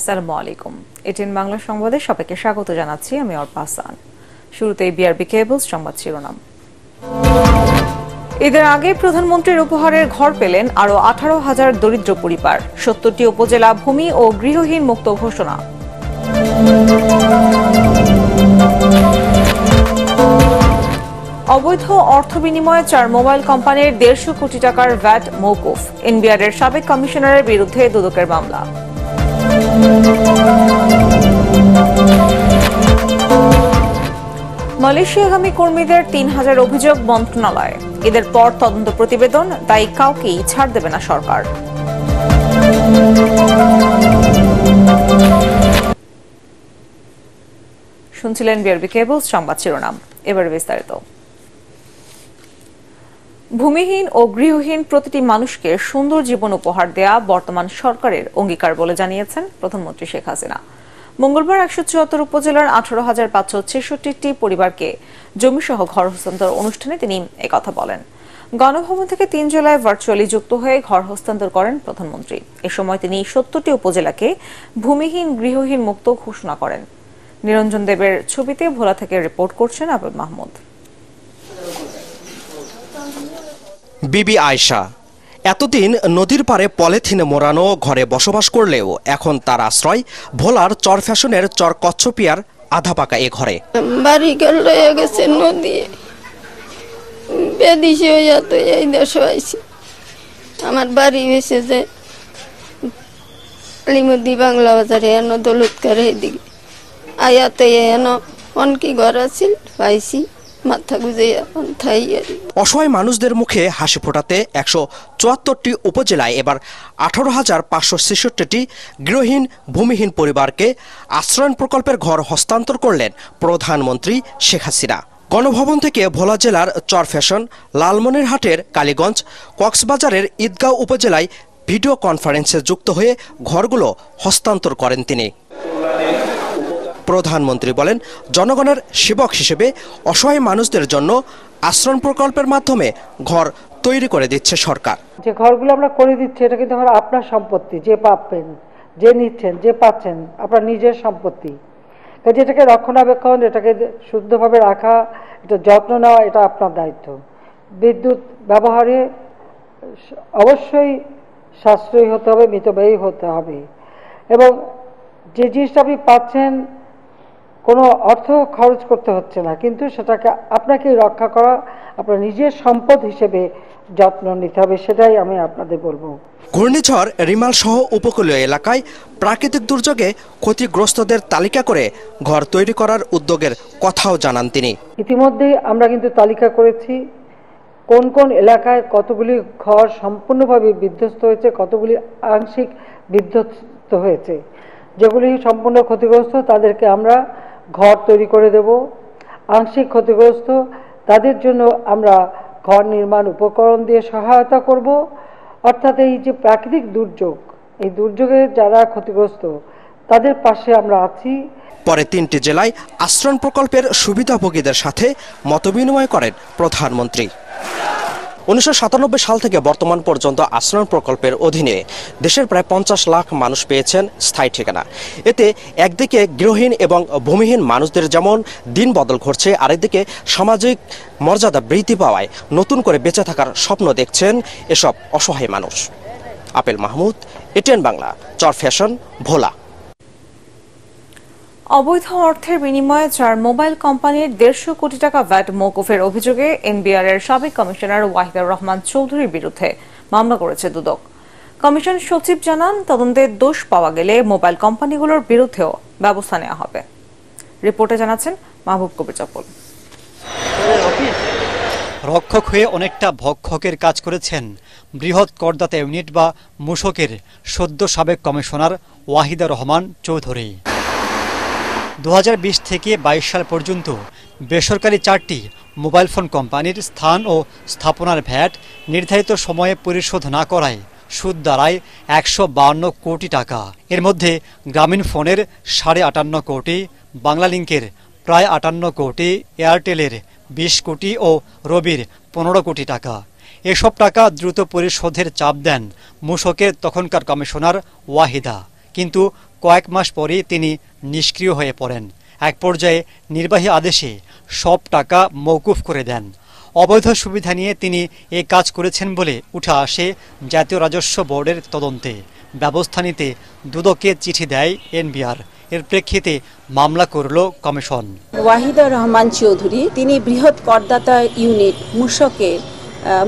আসসালামু আলাইকুম। এটিএন বাংলা সংবাদে সবাইকে স্বাগত জানাচ্ছি। আমি অর্পা হাসান। শুরুতেই বিআরবি কেবলস সংবাদ শিরোনাম। ঈদের আগে প্রধানমন্ত্রীর উপহারের ঘর পেলেন আরও 18,000 দরিদ্র পরিবার। 70টি উপজেলা ভূমি ও গৃহহীন মুক্ত ঘোষণা। অবৈধ অর্থ বিনিময়ে 4 মোবাইল কোম্পানির 150 কোটি টাকার ভ্যাট মওকুফ। এনবিআরের সাবেক কমিশনারের বিরুদ্ধে দুদকের মামলা। মালয়েশিয়াগামী কর্মীদের 3,000 অভিযোগ মন্ত্রণালয়ে। ঈদের পর তদন্ত প্রতিবেদন, তাই কাউকেই ছাড় দেবে না সরকার। শুনছিলেন বিআরবি কেবলস সংবাদ শিরোনাম। এবার বিস্তারিত। ভূমিহীন ও গৃহহীন প্রতিটি মানুষকে সুন্দর জীবন উপহার দেয়া বর্তমান সরকারের অঙ্গীকার বলে জানিয়েছেন প্রধানমন্ত্রী শেখ হাসিনা। মঙ্গলবার 174 উপজেলার 18,566টি পরিবারকে জমিসহ ঘর হস্তান্তর অনুষ্ঠানে তিনি একথা বলেন। গণভবন থেকে 3 জেলায় ভার্চুয়ালি যুক্ত হয়ে ঘর হস্তান্তর করেন প্রধানমন্ত্রী। এ সময় তিনি 70টি উপজেলাকে ভূমিহীন গৃহহীন মুক্ত ঘোষণা করেন। নিরঞ্জন দেবের ছবিতে ভোলা থেকে রিপোর্ট করছেন আবুল মাহমুদ। বিবি আয়েশা এতদিন নদীর পাড়ে পলিথিনে মোড়ানো ঘরে বসবাস করলেও এখন তার আশ্রয় ভোলার চর ফ্যাশনের চর কচ্ছপিয়ার আধা পাকা এ ঘরে। বাড়ি লয়ে গেছে নদী বেদিশে হইয়া তো এই দেশে আইছি। আমার বাড়ি হয়েছে যে আলিমুদ্দি বাংলা বাজারে এন দৌলতকার এদিকে আয়াতে এন অনকি ঘর আছিল পাইছি। অসহায় মানুষদের মুখে হাসি ফোটাতে 174টি উপজেলায় এবার 18,566টি গৃহহীন ভূমিহীন পরিবারকে আশ্রয়ণ প্রকল্পের ঘর হস্তান্তর করলেন প্রধানমন্ত্রী শেখ হাসিনা। গণভবন থেকে ভোলা জেলার চর ফ্যাশন, লালমনিরহাটের কালীগঞ্জ, কক্সবাজারের ঈদগাঁও উপজেলায় ভিডিও কনফারেন্সে যুক্ত হয়ে ঘরগুলো হস্তান্তর করেন তিনি। প্রধানমন্ত্রী বলেন, জনগণের সেবক হিসেবে অসহায় মানুষদের জন্য আশ্রয় প্রকল্পের মাধ্যমে ঘর তৈরি করে দিচ্ছে সরকার। যে ঘরগুলো আমরা করে দিচ্ছি এটা কিন্তু আপনার সম্পত্তি, যে পাবেন, যে নিচ্ছেন, যে পাচ্ছেন আপনার নিজের সম্পত্তি। যেটাকে রক্ষণাবেক্ষণ, এটাকে শুদ্ধভাবে রাখা, এটা যত্ন নেওয়া, এটা আপনার দায়িত্ব। বিদ্যুৎ ব্যবহারে অবশ্যই সাশ্রয়ী হতে হবে, মিতব্যয়ী হতে হবে, এবং যে জিনিসটা আপনি পাচ্ছেন কোনো অর্থ খরচ করতে হচ্ছে না, কিন্তু সেটাকে আপনাকে রক্ষা করা, আপনার নিজের সম্পদ হিসেবে যত্ন নিতে হবে, সেটাই আমি আপনাদের বলবো। ঘূর্ণিঝড় রিমাল সহ উপকূলীয় এলাকায় প্রাকৃতিক দুর্যোগে ক্ষতিগ্রস্তদের তালিকা করে ঘর তৈরি করার উদ্যোগের কথাও জানান তিনি। ইতিমধ্যে আমরা কিন্তু তালিকা করেছি কোন কোন এলাকায় কতগুলি ঘর সম্পূর্ণভাবে বিধ্বস্ত হয়েছে, কতগুলি আংশিক বিধ্বস্ত হয়েছে। যেগুলি সম্পূর্ণ ক্ষতিগ্রস্ত তাদেরকে আমরা ঘর তৈরি করে দেব। আংশিক ক্ষতিগ্রস্ত তাদের জন্য আমরা ঘর নির্মাণ উপকরণ দিয়ে সহায়তা করব। অর্থাৎ এই যে প্রাকৃতিক দুর্যোগ, এই দুর্যোগে যারা ক্ষতিগ্রস্ত তাদের পাশে আমরা আছি। পরে 3টি জেলায় আশ্রয় প্রকল্পের সুবিধাভোগীদের সাথে মতবিনিময় করেন প্রধানমন্ত্রী। 1997 সাল থেকে বর্তমান পর্যন্ত আশ্রয় প্রকল্পের অধীনে দেশের প্রায় 50 লাখ মানুষ পেয়েছেন স্থায়ী ঠিকানা। এতে একদিকে গৃহহীন এবং ভূমিহীন মানুষদের যেমন দিন বদল ঘটছে, আরেকদিকে সামাজিক মর্যাদা বৃদ্ধি পাওয়ায় নতুন করে বেঁচে থাকার স্বপ্ন দেখছেন এসব অসহায় মানুষ। আপেল মাহমুদ, এটিএন বাংলা, চর ফ্যাশন, ভোলা। অবৈধ অর্থের বিনিময়ে 4 মোবাইল কোম্পানির 150 কোটি টাকা ভ্যাট মওকুফের অভিযোগে এনবিআরের সাবেক কমিশনার ওয়াহিদুর রহমান চৌধুরীর বিরুদ্ধে মামলা করেছে দুদক। কমিশন সচিব জানান, তদন্তে দোষ পাওয়া গেলে মোবাইল কোম্পানিগুলোর বিরুদ্ধেও ব্যবস্থা নেওয়া হবে। রিপোর্টে জানাচ্ছেন মাহবুব কবির চপল। রক্ষক হয়ে অনেকটা ভক্ষকের কাজ করেছেন বৃহৎ করদাতা ইউনিট বা মূসকের সদ্য সাবেক কমিশনার ওয়াহিদুর রহমান চৌধুরী। 2020 থেকে 22 সাল পর্যন্ত বেসরকারি 4টি মোবাইল ফোন কোম্পানির স্থান ও স্থাপনার ভ্যাট নির্ধারিত সময়ে পরিশোধ না করায় সুদ দাঁড়ায় 152 কোটি টাকা। এর মধ্যে গ্রামীণ ফোনের 58.5 কোটি, বাংলালিংকের প্রায় 58 কোটি, এয়ারটেলের 20 কোটি ও রবির 15 কোটি টাকা। এসব টাকা দ্রুত পরিশোধের চাপ দেন মূসকের তখনকার কমিশনার ওয়াহিদা, কিন্তু কয়েক মাস পরেই তিনি নিষ্ক্রিয় হয়ে পড়েন। এক পর্যায়ে নির্বাহী আদেশে সব টাকা মওকুফ করে দেন। অবৈধ সুবিধা নিয়ে তিনি এই কাজ করেছেন বলে উঠে আসে জাতীয় রাজস্ব বোর্ডের তদন্তে। ব্যবস্থা নিতে দুদককে চিঠি দেয় এনবিআর। এর প্রেক্ষিতে মামলা করল কমিশন। ওয়াহিদা রহমান চৌধুরী তিনি বৃহৎ করদাতা ইউনিট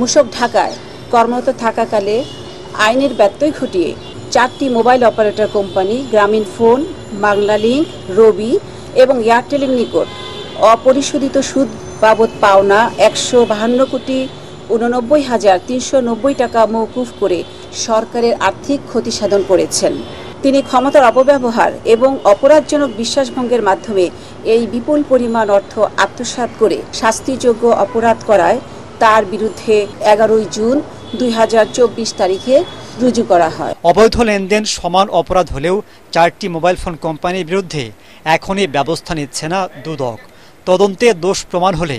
মূসক ঢাকায় কর্মরত থাকাকালে আইনের ব্যত্যয় ঘটিয়ে 4টি মোবাইল অপারেটর কোম্পানি গ্রামীণ ফোন, বাংলালিংক, রবি এবং এয়ারটেলের নিকট অপরিশোধিত সুদ বাবদ পাওনা ১৫২,89,৩৯০ টাকা মওকুফ করে সরকারের আর্থিক ক্ষতি সাধন করেছেন। তিনি ক্ষমতার অপব্যবহার এবং অপরাধজনক বিশ্বাসভঙ্গের মাধ্যমে এই বিপুল পরিমাণ অর্থ আত্মসাৎ করে শাস্তিযোগ্য অপরাধ করায় তার বিরুদ্ধে 11 জুন 2024 তারিখে রুজু করা হয়। অবৈধ লেনদেন সমান অপরাধ হলেও 4টি মোবাইল ফোন কোম্পানির বিরুদ্ধে এখনই ব্যবস্থা নিচ্ছে না দুদক। তদন্তে দোষ প্রমাণ হলে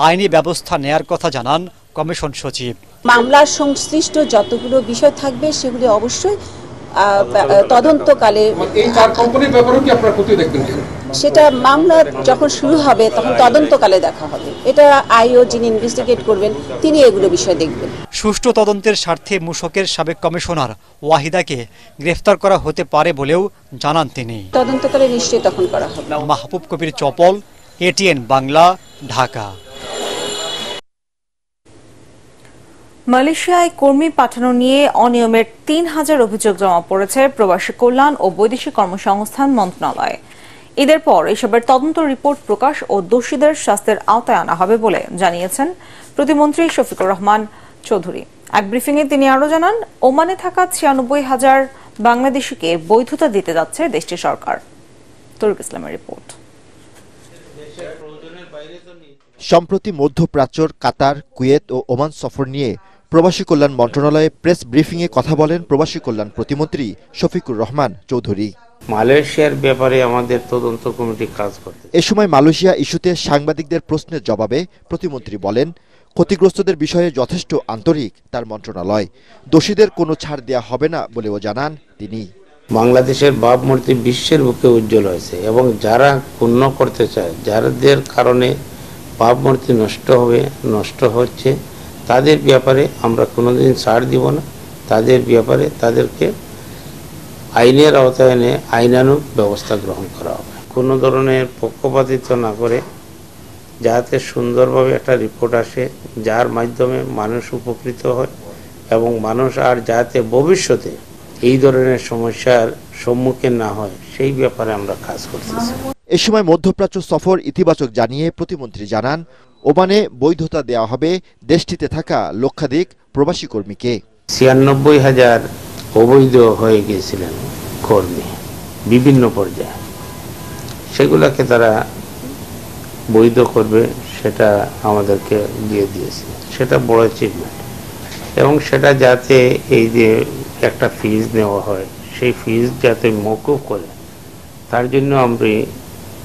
আইনি ব্যবস্থা নেয়ার কথা জানান কমিশন সচিব। মামলার সংশ্লিষ্ট যতগুলো বিষয় থাকবে সেগুলি অবশ্যই তদন্তকালে সেটা মামলা যখন শুরু হবে তখন তদন্তকালে দেখা হবে। এটা আইও যিনি ইনভেস্টিগেট করবেন তিনি এগুলো বিষয় দেখবেন। সুষ্ঠু তদন্তের স্বার্থে মূসকের সাবেক কমিশনার ওয়াহিদাকে গ্রেফতার করা হতে পারে বলেও জানান তিনি। তদন্তকালে নিশ্চয়ই তখন করা হবে। মাহবুব কবির চপল, এটিএন বাংলা, ঢাকা। মালয়েশিয়ায় কর্মী পাঠানো নিয়ে অনিয়মের ৩,০০০ অভিযোগ জমা পড়েছে প্রবাসী কল্যাণ ও বৈদেশিক কর্মসংস্থান মন্ত্রণালয়ে। ঈদের পর এসবের তদন্ত রিপোর্ট প্রকাশ ও দোষীদের শাস্তির আওতায় আনা হবে বলে জানিয়েছেন প্রতিমন্ত্রী শফিকুর রহমান চৌধুরী। এক ব্রিফিংয়ে তিনি আরও জানান, ওমানে থাকা ৯৬,০০০ বাংলাদেশিকে বৈধতা দিতে যাচ্ছে দেশটির সরকার। তরিক ইসলামের রিপোর্ট। সম্প্রতি মধ্যপ্রাচ্যর কাতার, কুয়েত ও ওমান সফর নিয়ে প্রবাসী কল্যাণ মন্ত্রণালয়ে প্রেস ব্রিফিংয়ে কথা বলেন প্রবাসী কল্যাণ প্রতিমন্ত্রী শফিকুর রহমান চৌধুরী। মালয়েশিয়ার ব্যাপারে আমাদের তদন্ত কমিটি কাজ করছে। এ সময় মালয়েশিয়া ইস্যুতে সাংবাদিকদের প্রশ্নের জবাবে প্রতিমন্ত্রী বলেন, ক্ষতিগ্রস্তদের বিষয়ে যথেষ্ট আন্তরিক তার মন্ত্রণালয়, দোষীদের কোনো ছাড় দেয়া হবে না বলেও জানান তিনি। বাংলাদেশের ভাবমূর্তি বিশ্বের বুকে উজ্জ্বল হয়েছে এবং যারা ক্ষুণ্ণ করতে চায়, যাদের কারণে ভাবমূর্তি নষ্ট হচ্ছে, তাদের ব্যাপারে আমরা কোনোদিন ছাড় দিব না। তাদের ব্যাপারে তাদেরকে আইনের আওতায় এনে আইনানুগ ব্যবস্থা গ্রহণ করা হবে। কোনো ধরনের পক্ষপাতিত্ব না করে যাতে সুন্দরভাবে একটা রিপোর্ট আসে, যার মাধ্যমে মানুষ উপকৃত হয় এবং মানুষ আর যাতে ভবিষ্যতে এই ধরনের সমস্যার সম্মুখীন না হয় সেই ব্যাপারে আমরা কাজ করতেছি। এ সময় মধ্যপ্রাচ্য সফর ইতিবাচক জানিয়ে প্রতিমন্ত্রী জানান, ওমানে বৈধতা দেওয়া হবে দেশটিতে থাকা লক্ষাধিক প্রবাসী কর্মীকে। ৯৬,০০০ অবৈধ হয়ে গিয়েছিলেন কর্মী বিভিন্ন পর্যায়ে, সেগুলোকে তারা বৈধ করবে সেটা আমাদেরকে দিয়ে দিয়েছে। সেটা বড় অ্যাচিভমেন্ট এবং সেটা যাতে এই যে একটা ফিজ নেওয়া হয় সেই ফিজ যাতে মওকুফ করে তার জন্য আমরা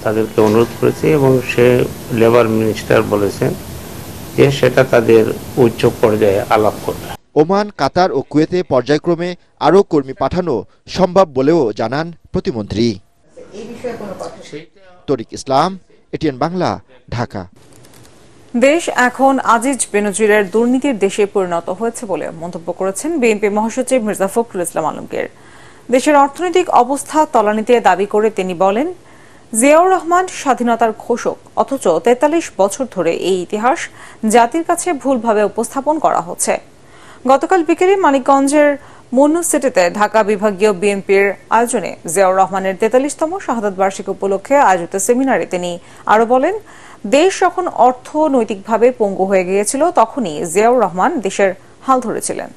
তাদেরকে অনুরোধ করেছি এবং সে লেবার মিনিস্টার বলেছেন যে সেটা তাদের উচ্চ পর্যায়ে আলাপ করবে। ওমান, কাতার ও কুয়েতে পর্যায়ক্রমে আরও কর্মী পাঠানো সম্ভব বলেও জানান প্রতিমন্ত্রী। তরিক ইসলাম, এটিএন বাংলা, ঢাকা। দেশ এখন আজিজ বেনজিরের দুর্নীতির দেশে পরিণত হয়েছে বলে মন্তব্য করেছেন বিএনপি মহাসচিব মির্জা ফখরুল ইসলাম আলমগীর। দেশের অর্থনৈতিক অবস্থা তলানিতে দাবি করে তিনি বলেন, জিয়াউর রহমান স্বাধীনতার ঘোষক, অথচ ৪৩ বছর ধরে এই ইতিহাস জাতির কাছে ভুলভাবে উপস্থাপন করা হচ্ছে। গতকাল বিকেলে মানিকগঞ্জের মুন্নু সিটিতে ঢাকা বিভাগীয় বিএনপির আয়োজনে জিয়াউর রহমানের ৪৩তম শাহাদাত বার্ষিকী উপলক্ষে আয়োজিত সেমিনারে তিনি আরো বলেন, দেশ যখন অর্থনৈতিকভাবে পঙ্গু হয়ে গিয়েছিল তখনই জিয়াউর রহমান দেশের হাল ধরেছিলেন।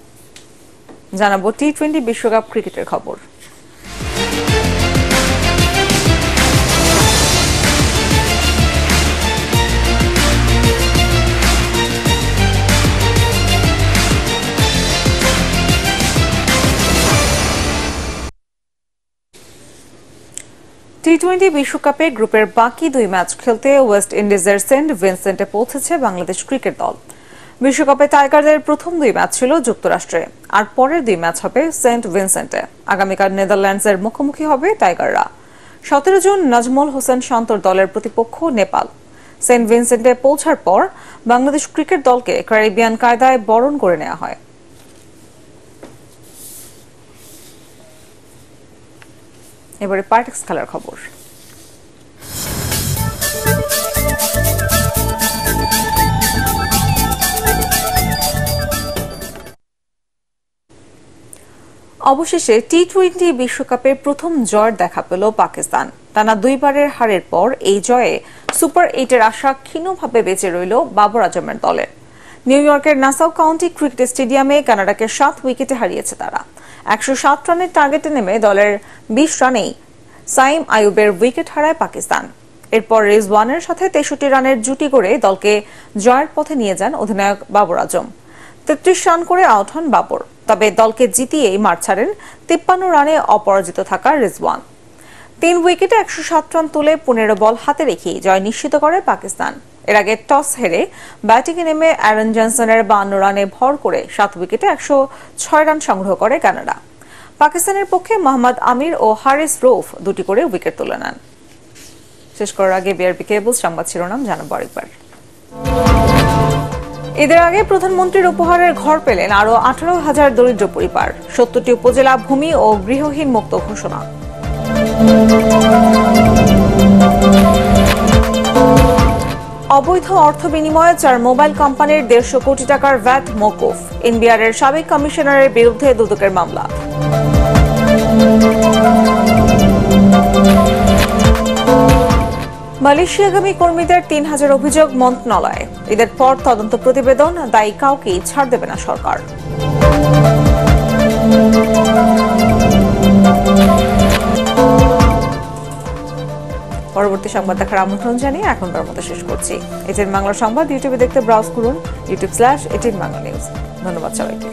জানাবো টি-20 বিশ্বকাপ ক্রিকেটের খবর। টি-20 বিশ্বকাপে গ্রুপের বাকি 2 ম্যাচ খেলতে ওয়েস্ট ইন্ডিজের সেন্ট ভিনসেন্টে পৌঁছেছে বাংলাদেশ ক্রিকেট দল। বিশ্বকাপে টাইগারদের প্রথম 2 ম্যাচ ছিল যুক্তরাষ্ট্রে, আর পরের 2 ম্যাচ হবে সেন্ট ভিনসেন্টে। আগামীকাল নেদারল্যান্ডসের মুখোমুখি হবে টাইগাররা। 17 জুন নাজমুল হোসেন শান্তর দলের প্রতিপক্ষ নেপাল। সেন্ট ভিনসেন্টে পৌঁছার পর বাংলাদেশ ক্রিকেট দলকে ক্যারিবিয়ান কায়দায় বরণ করে নেওয়া হয়। এবারে পার্টিক্স খেলার খবর। অবশেষে টি-20 বিশ্বকাপে প্রথম জয়ের দেখা পেল পাকিস্তান। টানা 2 বারের হারের পর এই জয়ে সুপার 8-এর আশা ক্ষীণভাবে বেঁচে রইল বাবর আজমের দলের। নিউ ইয়র্কের নাসাউ কাউন্টি ক্রিকেট স্টেডিয়ামে কানাডাকে 7 উইকেটে হারিয়েছে তারা। 107 রানের টার্গেটে নেমে দলের 20 রানেই সাইম আইয়ুবের উইকেট হারায় পাকিস্তান। এরপর রিজওয়ানের সাথে 63 রানের জুটি করে দলকে জয়ের পথে নিয়ে যান অধিনায়ক বাবর আজম। 33 রান করে আউট হন বাবর, তবে দলকে জিতিয়েই মাঠ ছাড়েন 53 রানে অপরাজিত থাকা রিজওয়ান। 3 উইকেটে 107 রান তুলে 15 বল হাতে রেখেই জয় নিশ্চিত করে পাকিস্তান। এর আগে টস হেরে ব্যাটিংয়ে নেমে অ্যারন জনসনের 52 রানে ভর করে 7 উইকেটে 106 রান সংগ্রহ করে কানাডা। পাকিস্তানের পক্ষে মোহাম্মদ আমির ও হারিস রৌফ 2টি করে উইকেট তুলে নেন। শেষ করার আগে বিআরবি কেবল সংবাদ শিরোনাম জানাবো আরেকবার। ঈদের আগে প্রধানমন্ত্রীর উপহারের ঘর পেলেন আরো 18,000 দরিদ্র পরিবার। 70টি উপজেলা ভূমি ও গৃহহীন মুক্ত ঘোষণা। অবৈধ অর্থ বিনিময়ে 4 মোবাইল কোম্পানির 150 কোটি টাকার ভ্যাট মওকুফ। এনবিআরের সাবেক কমিশনারের বিরুদ্ধে দুদকের মামলা। মালয়েশিয়াগামী কর্মীদের 3000 অভিযোগ মন্ত্রণালয়ে। ঈদের পর তদন্ত প্রতিবেদন, দায়ী কাউকেই ছাড় দেবে না সরকার। পরবর্তী সংবাদ দেখার আমন্ত্রণ জানিয়ে এখনকার মতো শেষ করছি। এটিএন বাংলা সংবাদ ইউটিউবে দেখতে ব্রাউজ করুন youtube/এটিএন বাংলা নিউজ। ধন্যবাদ সবাইকে।